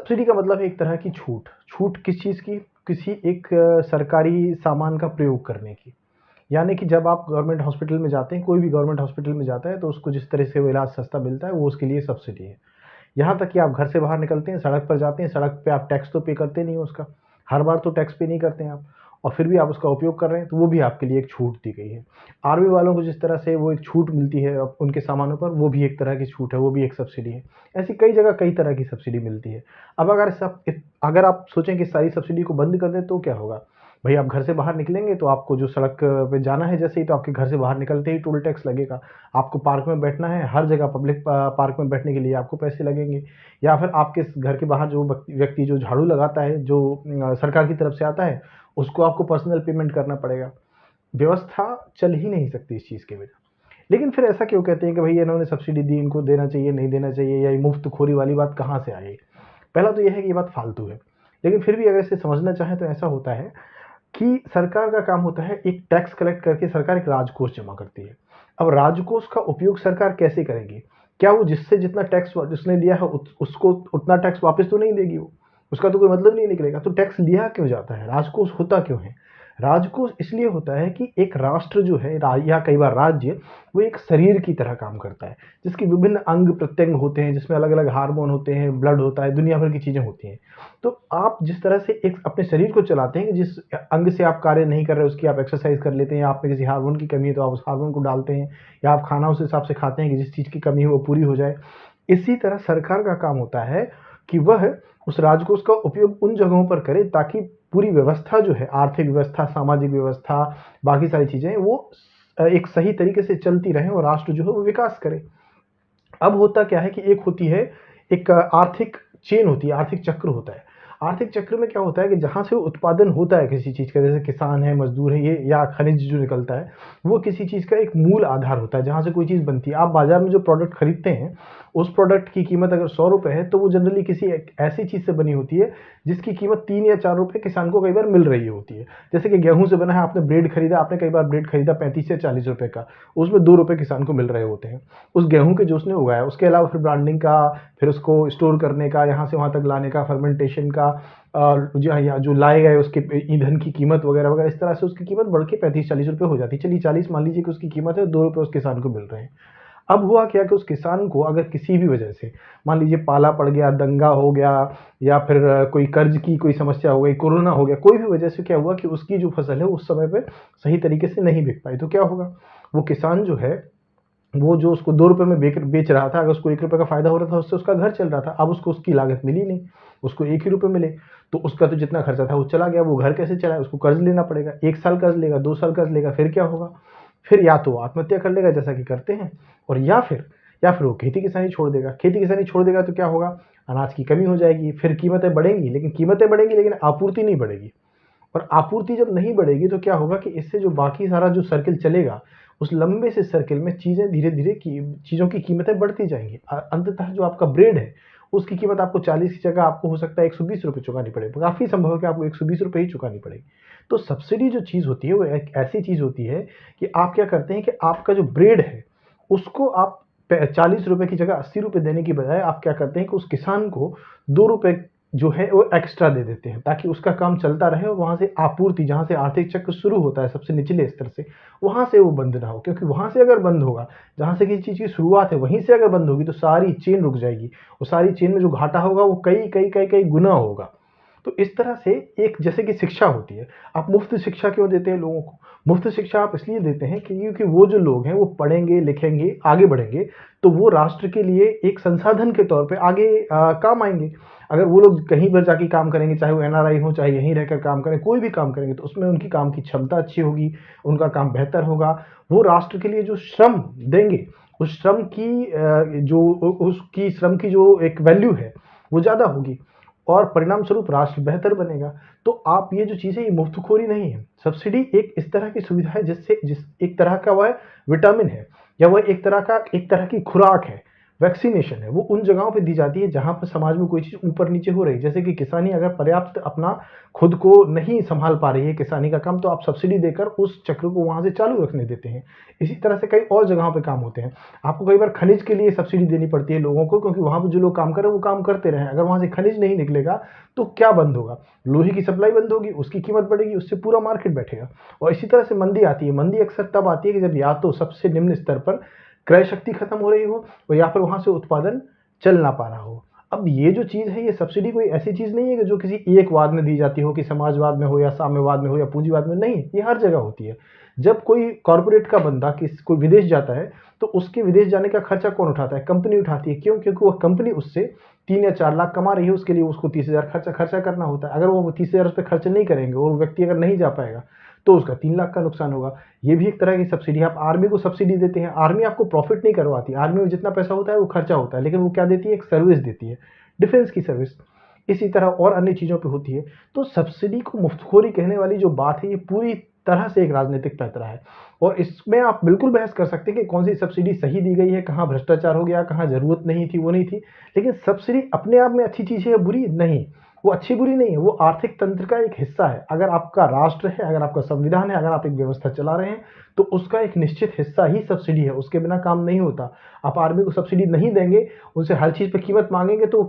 Subsidy का मतलब है एक तरह की छूट। छूट किस चीज़ की? किसी एक सरकारी सामान का प्रयोग करने की। यानी कि जब आप गवर्नमेंट हॉस्पिटल में जाते हैं, कोई भी गवर्नमेंट हॉस्पिटल में जाता है तो उसको जिस तरह से वो इलाज सस्ता मिलता है वो उसके लिए सब्सिडी है। यहाँ तक कि आप घर से बाहर निकलते हैं, सड़क पर जाते हैं, सड़क पे आप टैक्स तो पे करते नहीं हो उसका, हर बार तो टैक्स पे नहीं करते हैं आप, और फिर भी आप उसका उपयोग कर रहे हैं, तो वो भी आपके लिए एक छूट दी गई है। आर्मी वालों को जिस तरह से वो एक छूट मिलती है उनके सामानों पर, वो भी एक तरह की छूट है, वो भी एक सब्सिडी है। ऐसी कई जगह कई तरह की सब्सिडी मिलती है। अब अगर आप सोचें कि सारी सब्सिडी को बंद कर दें तो क्या होगा? भाई आप घर से बाहर निकलेंगे तो आपको जो सड़क पे जाना है जैसे ही, तो आपके घर से बाहर निकलते ही टोल टैक्स लगेगा। आपको पार्क में बैठना है, हर जगह पब्लिक पार्क में बैठने के लिए आपको पैसे लगेंगे। या फिर आपके घर के बाहर जो व्यक्ति जो झाड़ू लगाता है, जो सरकार की तरफ से आता है, उसको आपको पर्सनल पेमेंट करना पड़ेगा। व्यवस्था चल ही नहीं सकती इस चीज़ के बिना। लेकिन फिर ऐसा क्यों कहते हैं कि भई इन्होंने सब्सिडी दी, इनको देना चाहिए, नहीं देना चाहिए, या ये मुफ्तखोरी वाली बात कहाँ से आई? पहला तो ये है कि ये बात फालतू है। लेकिन फिर भी अगर इसे समझना चाहें तो ऐसा होता है कि सरकार का काम होता है, एक टैक्स कलेक्ट करके सरकार एक राजकोष जमा करती है। अब राजकोष का उपयोग सरकार कैसे करेगी? क्या वो जिससे जितना टैक्स जिसने लिया है उसको उतना टैक्स वापस तो नहीं देगी वो? उसका तो कोई मतलब नहीं निकलेगा। तो टैक्स लिया क्यों जाता है? राजकोष होता क्यों है? राजकोष इसलिए होता है कि एक राष्ट्र जो है या कई बार राज्य, वो एक शरीर की तरह काम करता है, जिसके विभिन्न अंग प्रत्यंग होते हैं, जिसमें अलग अलग हार्मोन होते हैं, ब्लड होता है, दुनिया भर की चीज़ें होती हैं। तो आप जिस तरह से एक अपने शरीर को चलाते हैं कि जिस अंग से आप कार्य नहीं कर रहे उसकी आप एक्सरसाइज कर लेते हैं, या आप में किसी हार्मोन की कमी है तो आप उस हार्मोन को डालते हैं, या आप खाना उस हिसाब से खाते हैं कि जिस चीज़ की कमी है वो पूरी हो जाए। इसी तरह सरकार का काम होता है कि वह उस राजकोष का उपयोग उन जगहों पर करे ताकि पूरी व्यवस्था जो है, आर्थिक व्यवस्था, सामाजिक व्यवस्था, बाकी सारी चीज़ें वो एक सही तरीके से चलती रहें और राष्ट्र जो है वो विकास करे। अब होता क्या है कि एक होती है, एक आर्थिक चेन होती है, आर्थिक चक्र होता है। आर्थिक चक्र में क्या होता है कि जहाँ से उत्पादन होता है किसी चीज़ का, जैसे किसान है, मजदूर है, ये या खनिज जो निकलता है, वो किसी चीज़ का एक मूल आधार होता है, जहाँ से कोई चीज़ बनती है। आप बाजार में जो प्रोडक्ट खरीदते हैं, उस प्रोडक्ट की कीमत अगर 100 रुपए है, तो वो जनरली किसी एक ऐसी चीज़ से बनी होती है जिसकी कीमत 3 या 4 रुपए किसान को कई बार मिल रही होती है। जैसे कि गेहूँ से बना है, आपने ब्रेड खरीदा, आपने कई बार ब्रेड खरीदा 35 या 40 रुपए का, उसमें 2 रुपए किसान को मिल रहे होते हैं। उस गेहूँ के जो उसने उगाया, उसके अलावा फिर ब्रांडिंग का, फिर उसको स्टोर करने का, यहाँ से वहाँ तक लाने का, फर्मेंटेशन का, जो लाए गए उसके ईंधन की कीमत वगैरह वगैरह, इस तरह से उसकी कीमत बढ़ के 35-40 रुपए हो जाती है। चलिए 40 मान लीजिए कि उसकी कीमत है, 2 रुपए उस किसान को मिल रहे हैं। अब हुआ क्या कि उस किसान को अगर किसी भी वजह से, मान लीजिए पाला पड़ गया, दंगा हो गया, या फिर कोई कर्ज की कोई समस्या हो गई, कोरोना हो गया, कोई भी वजह से क्या हुआ कि उसकी जो फसल है उस समय पे सही तरीके से नहीं बिक पाई, तो क्या होगा? वो किसान जो है, वो जो उसको 2 रुपए में बेच रहा था, अगर उसको 1 रुपए का फ़ायदा हो रहा था, उससे उसका घर चल रहा था। अब उसको उसकी लागत मिली नहीं, उसको 1 ही रुपए मिले, तो उसका तो जितना खर्चा था वो चला गया। वो घर कैसे चलाए? उसको कर्ज़ लेना पड़ेगा। 1 साल कर्ज़ लेगा, 2 साल कर्ज़ लेगा, फिर क्या होगा? फिर या तो वो आत्महत्या कर लेगा जैसा कि करते हैं, और या फिर वो खेती-किसानी छोड़ देगा। खेती-किसानी छोड़ देगा तो क्या होगा? अनाज की कमी हो जाएगी, फिर कीमतें बढ़ेंगी लेकिन आपूर्ति नहीं बढ़ेगी। और आपूर्ति जब नहीं बढ़ेगी तो क्या होगा कि इससे जो बाकी सारा जो सर्किल चलेगा, उस लंबे से सर्किल में चीज़ें धीरे-धीरे की चीज़ों की कीमतें बढ़ती जाएँगी। अंततः जो आपका ब्रेड है, उसकी कीमत आपको 40 की जगह आपको हो सकता है 120 रुपए चुकानी पड़े। काफ़ी संभव है कि आपको 120 रुपए ही चुकानी पड़ेगी। तो सब्सिडी जो चीज़ होती है, वो एक ऐसी चीज़ होती है कि आप क्या करते हैं कि आपका जो ब्रेड है, उसको आप 40 रुपए की जगह 80 रुपए देने की बजाय आप क्या करते हैं कि उस किसान को 2 रुपए जो है वो एक्स्ट्रा दे देते हैं, ताकि उसका काम चलता रहे और वहाँ से आपूर्ति, जहाँ से आर्थिक चक्र शुरू होता है सबसे निचले स्तर से, वहाँ से वो बंद ना हो। क्योंकि वहाँ से अगर बंद होगा, जहाँ से किसी चीज़ की शुरुआत है वहीं से अगर बंद होगी तो सारी चेन रुक जाएगी, और सारी चेन में जो घाटा होगा वो कई गुना होगा। तो इस तरह से एक जैसे कि शिक्षा होती है, आप मुफ्त शिक्षा क्यों देते हैं लोगों को? मुफ्त शिक्षा आप इसलिए देते हैं कि क्योंकि वो जो लोग हैं वो पढ़ेंगे, लिखेंगे, आगे बढ़ेंगे, तो वो राष्ट्र के लिए एक संसाधन के तौर पे आगे काम आएँगे। अगर वो लोग कहीं पर जाके काम करेंगे, चाहे वो एनआरआई हो, चाहे यहीं रहकर काम करें, कोई भी काम करेंगे, तो उसमें उनकी काम की क्षमता अच्छी होगी, उनका काम बेहतर होगा। वो राष्ट्र के लिए जो श्रम देंगे, उस श्रम की उसकी श्रम की जो एक वैल्यू है, वो ज़्यादा होगी, और परिणाम स्वरूप राष्ट्र बेहतर बनेगा। तो आप ये जो चीज़ है, ये मुफ्तखोरी नहीं है। सब्सिडी एक इस तरह की सुविधा है जिससे एक तरह का वह विटामिन है, या वह एक तरह की खुराक है। वैक्सीनेशन है वो उन जगहों पे दी जाती है जहाँ पर समाज में कोई चीज़ ऊपर नीचे हो रही है। जैसे कि किसानी अगर पर्याप्त अपना खुद को नहीं संभाल पा रही है किसानी का काम, तो आप सब्सिडी देकर उस चक्र को वहाँ से चालू रखने देते हैं। इसी तरह से कई और जगहों पे काम होते हैं। आपको कई बार खनिज के लिए सब्सिडी देनी पड़ती है लोगों को, क्योंकि वहाँ पे जो लोग काम कर रहे हैं वो काम करते रहें। अगर वहाँ से खनिज नहीं निकलेगा तो क्या बंद होगा? लोहे की सप्लाई बंद होगी, उसकी कीमत बढ़ेगी, उससे पूरा मार्केट बैठेगा। और इसी तरह से मंदी आती है। मंदी अक्सर तब आती है कि जब या तो सबसे निम्न स्तर पर क्रय शक्ति खत्म हो रही हो और या फिर वहाँ से उत्पादन चल ना पा रहा हो। अब ये जो चीज़ है, ये सब्सिडी कोई ऐसी चीज़ नहीं है कि जो किसी एक वाद में दी जाती हो, कि समाजवाद में हो या साम्यवाद में हो या पूंजीवाद में, नहीं, ये हर जगह होती है। जब कोई कॉर्पोरेट का बंदा कोई विदेश जाता है तो उसके विदेश जाने का खर्चा कौन उठाता है? कंपनी उठाती है। क्यों? क्योंकि वह कंपनी उससे 3 या 4 लाख कमा रही है, उसके लिए उसको 30,000 खर्चा करना होता है। अगर वो 30,000 उस पे खर्च नहीं करेंगे और व्यक्ति अगर नहीं जा पाएगा तो उसका 3 लाख का नुकसान होगा। ये भी एक तरह की सब्सिडी है। आप आर्मी को सब्सिडी देते हैं, आर्मी आपको प्रॉफिट नहीं करवाती। आर्मी में जितना पैसा होता है वो खर्चा होता है, लेकिन वो क्या देती है? एक सर्विस देती है, डिफेंस की सर्विस। इसी तरह और अन्य चीज़ों पे होती है। तो सब्सिडी को मुफ्तखोरी कहने वाली जो बात है, ये पूरी तरह से एक राजनीतिक पैंतरा है। और इसमें आप बिल्कुल बहस कर सकते हैं कि कौन सी सब्सिडी सही दी गई है, कहाँ भ्रष्टाचार हो गया, कहाँ ज़रूरत नहीं थी, वो नहीं थी। लेकिन सब्सिडी अपने आप में अच्छी चीज़ है या बुरी? नहीं, वो अच्छी बुरी नहीं है, वो आर्थिक तंत्र का एक हिस्सा है। अगर आपका राष्ट्र है, अगर आपका संविधान है, अगर आप एक व्यवस्था चला रहे हैं, तो उसका एक निश्चित हिस्सा ही सब्सिडी है, उसके बिना काम नहीं होता। आप आर्मी को सब्सिडी नहीं देंगे, उनसे हर चीज़ पे कीमत मांगेंगे, तो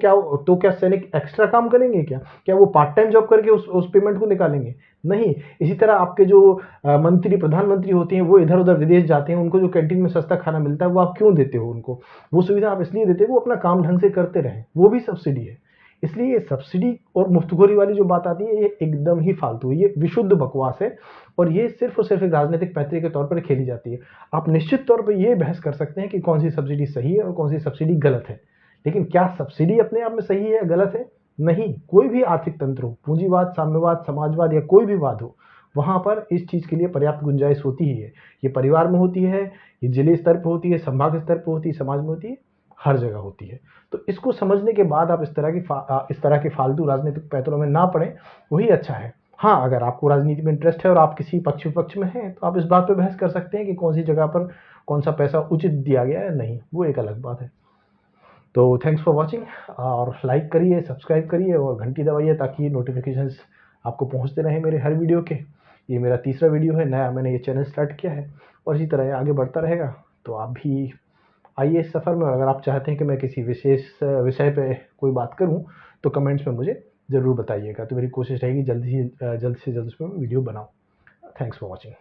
क्या सैनिक एक्स्ट्रा काम करेंगे क्या? क्या वो पार्ट टाइम जॉब करके उस पेमेंट को निकालेंगे? नहीं। इसी तरह आपके जो मंत्री, प्रधानमंत्री होते हैं, वो इधर-उधर विदेश जाते हैं, उनको जो कैंटीन में सस्ता खाना मिलता है, वो आप क्यों देते हो उनको? वो सुविधा आप इसलिए देते हो, वो अपना काम ढंग से करते रहें, वो भी सब्सिडी है। इसलिए ये सब्सिडी और मुफ्तखोरी वाली जो बात आती है, ये एकदम ही फालतू है, ये विशुद्ध बकवास है और ये सिर्फ़ और सिर्फ़ एक राजनीतिक पैंतरे के तौर पर खेली जाती है। आप निश्चित तौर पे ये बहस कर सकते हैं कि कौन-सी सब्सिडी सही है और कौन-सी सब्सिडी गलत है। लेकिन क्या सब्सिडी अपने आप में सही है या गलत है? नहीं, कोई भी आर्थिक तंत्र हो, पूंजीवाद, साम्यवाद, समाजवाद या कोई भी वाद हो, वहाँ पर इस चीज़ के लिए पर्याप्त गुंजाइश होती ही है। ये परिवार में होती है, ये जिले स्तर पे होती है, संभाग स्तर पे होती है, समाज में होती है, हर जगह होती है। तो इसको समझने के बाद आप इस तरह के फालतू राजनीतिक पैंतरों में ना पड़ें, वही अच्छा है। हाँ, अगर आपको राजनीति में इंटरेस्ट है और आप किसी पक्ष में हैं, तो आप इस बात पे बहस कर सकते हैं कि कौन-सी जगह पर कौन-सा पैसा उचित दिया गया है या नहीं, वो एक अलग बात है। तो थैंक्स फॉर वॉचिंग और लाइक करिए, सब्सक्राइब करिए और घंटी दबाइए ताकि नोटिफ़िकेशंस आपको पहुँचते रहें मेरे हर वीडियो के। ये मेरा तीसरा वीडियो है, नया मैंने ये चैनल स्टार्ट किया है और इसी तरह ये आगे बढ़ता रहेगा। तो आप भी आइए इस सफ़र में, और अगर आप चाहते हैं कि मैं किसी विशेष विषय पे कोई बात करूं, तो कमेंट्स में मुझे ज़रूर बताइएगा। तो मेरी कोशिश रहेगी जल्द से जल्द उसमें वीडियो बनाऊं। Thanks for watching.